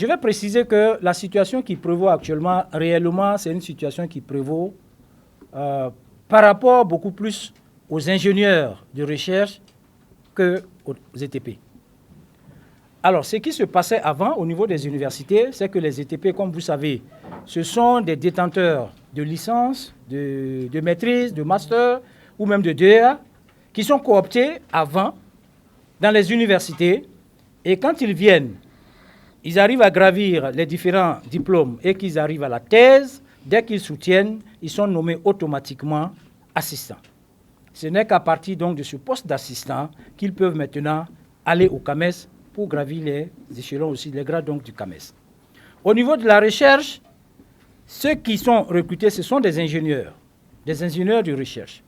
je vais préciser que la situation qui prévaut actuellement, réellement, c'est une situation qui prévaut par rapport beaucoup plus aux ingénieurs de recherche qu'aux ETP. Alors, ce qui se passait avant au niveau des universités, c'est que les ETP, comme vous savez, ce sont des détenteurs de licence, de maîtrise, de master ou même de DEA qui sont cooptés avant dans les universités. Et quand ils viennent, ils arrivent à gravir les différents diplômes et qu'ils arrivent à la thèse, dès qu'ils soutiennent, ils sont nommés automatiquement assistants. Ce n'est qu'à partir donc de ce poste d'assistant qu'ils peuvent maintenant aller au CAMES pour gravir les échelons aussi, les grades donc du CAMES. Au niveau de la recherche, ceux qui sont recrutés, ce sont des ingénieurs de recherche.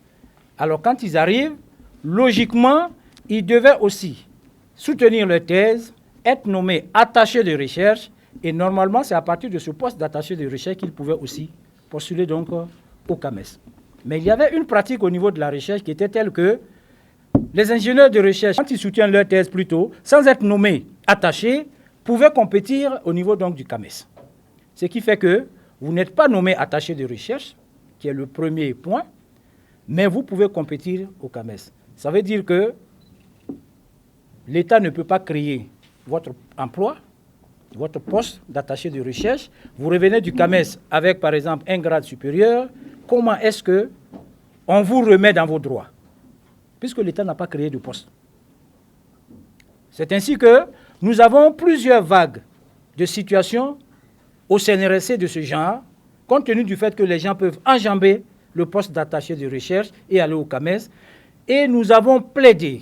Alors quand ils arrivent, logiquement, ils devaient aussi soutenir leur thèse, être nommés attachés de recherche, et normalement, c'est à partir de ce poste d'attaché de recherche qu'ils pouvaient aussi postuler donc au CAMES. Mais il y avait une pratique au niveau de la recherche qui était telle que les ingénieurs de recherche, quand ils soutiennent leur thèse plutôt, sans être nommés attachés, pouvaient compétir au niveau donc du CAMES. Ce qui fait que vous n'êtes pas nommé attaché de recherche, qui est le premier point, mais vous pouvez compétir au CAMES. Ça veut dire que l'État ne peut pas créer votre emploi, votre poste d'attaché de recherche. Vous revenez du CAMES avec, par exemple, un grade supérieur. Comment est-ce qu'on vous remet dans vos droits? Puisque l'État n'a pas créé de poste. C'est ainsi que nous avons plusieurs vagues de situations au CNRSC de ce genre, compte tenu du fait que les gens peuvent enjamber le poste d'attaché de recherche et aller au CAMES. Et nous avons plaidé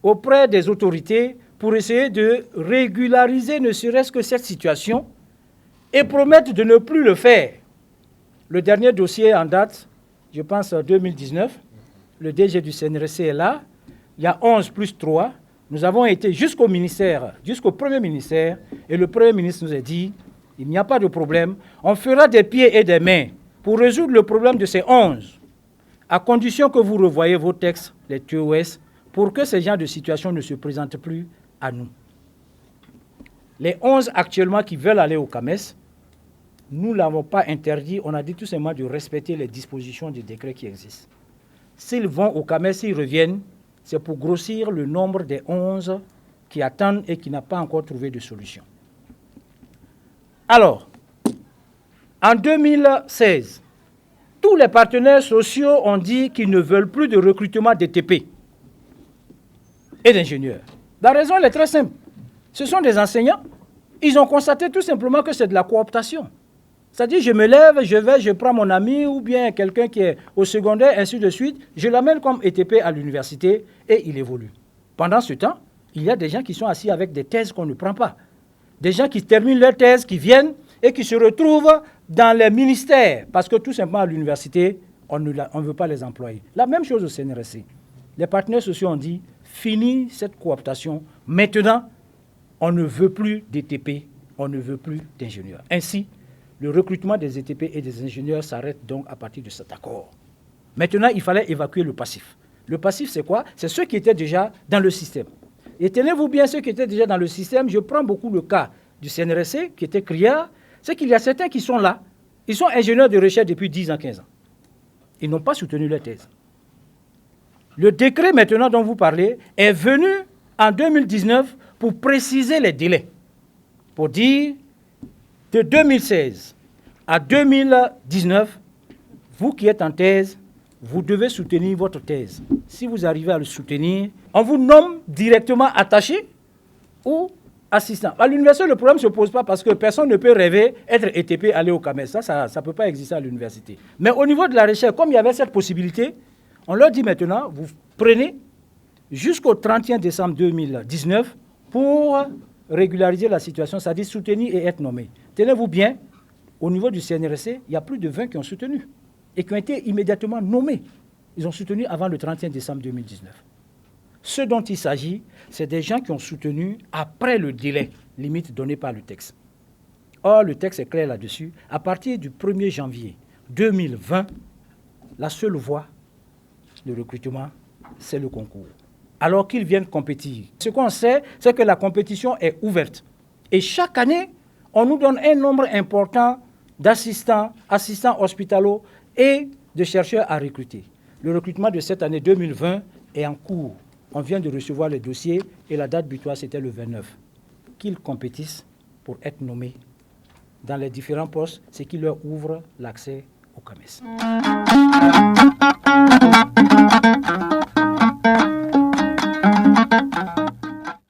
auprès des autorités pour essayer de régulariser ne serait-ce que cette situation et promettre de ne plus le faire. Le dernier dossier en date, je pense en 2019, le DG du CNRSC est là, il y a 11 plus 3. Nous avons été jusqu'au ministère, jusqu'au Premier ministère, et le Premier ministre nous a dit, il n'y a pas de problème, on fera des pieds et des mains pour résoudre le problème de ces 11, à condition que vous revoyez vos textes, les TOS, pour que ce genre de situation ne se présente plus à nous. Les 11 actuellement qui veulent aller au CAMES, nous ne l'avons pas interdit, on a dit tout simplement de respecter les dispositions du décret qui existent. S'ils vont au CAMES, s'ils reviennent, c'est pour grossir le nombre des 11 qui attendent et qui n'ont pas encore trouvé de solution. Alors, en 2016, tous les partenaires sociaux ont dit qu'ils ne veulent plus de recrutement d'ETP et d'ingénieurs. La raison elle est très simple. Ce sont des enseignants. Ils ont constaté tout simplement que c'est de la cooptation. C'est-à-dire, je me lève, je prends mon ami ou bien quelqu'un qui est au secondaire, ainsi de suite, je l'amène comme ETP à l'université et il évolue. Pendant ce temps, il y a des gens qui sont assis avec des thèses qu'on ne prend pas. Des gens qui terminent leur thèse, qui viennent et qui se retrouvent dans les ministères parce que tout simplement à l'université, on ne veut pas les employer. La même chose au CNRSC. Les partenaires sociaux ont dit, fini cette cooptation. Maintenant, on ne veut plus d'ETP, on ne veut plus d'ingénieurs. Ainsi, le recrutement des ETP et des ingénieurs s'arrête donc à partir de cet accord. Maintenant, il fallait évacuer le passif. Le passif, c'est quoi? C'est ceux qui étaient déjà dans le système. Et tenez-vous bien, ceux qui étaient déjà dans le système, je prends beaucoup le cas du CNRSC, qui était criard, c'est qu'il y a certains qui sont là, ils sont ingénieurs de recherche depuis 10 ans, 15 ans. Ils n'ont pas soutenu leur thèse. Le décret maintenant dont vous parlez est venu en 2019 pour préciser les délais, pour dire de 2016 à 2019, vous qui êtes en thèse, vous devez soutenir votre thèse. Si vous arrivez à le soutenir, on vous nomme directement attaché ou assistant. À l'université, le problème ne se pose pas parce que personne ne peut rêver être ETP, aller au CAMES. Ça ne peut pas exister à l'université. Mais au niveau de la recherche, comme il y avait cette possibilité, on leur dit maintenant, vous prenez jusqu'au 31 décembre 2019 pour régulariser la situation, c'est-à-dire soutenir et être nommé. Tenez-vous bien, au niveau du CNRSC, il y a plus de 20 qui ont soutenu et qui ont été immédiatement nommés. Ils ont soutenu avant le 31 décembre 2019. Ce dont il s'agit, c'est des gens qui ont soutenu après le délai limite donné par le texte. Or, le texte est clair là-dessus. À partir du 1er janvier 2020, la seule voie de recrutement, c'est le concours. Alors qu'ils viennent compétir. Ce qu'on sait, c'est que la compétition est ouverte. Et chaque année, on nous donne un nombre important d'assistants, assistants hospitalo et de chercheurs à recruter. Le recrutement de cette année 2020 est en cours. On vient de recevoir les dossiers et la date butoir, c'était le 29. Qu'ils compétissent pour être nommés dans les différents postes, ce qui leur ouvre l'accès au CAMES.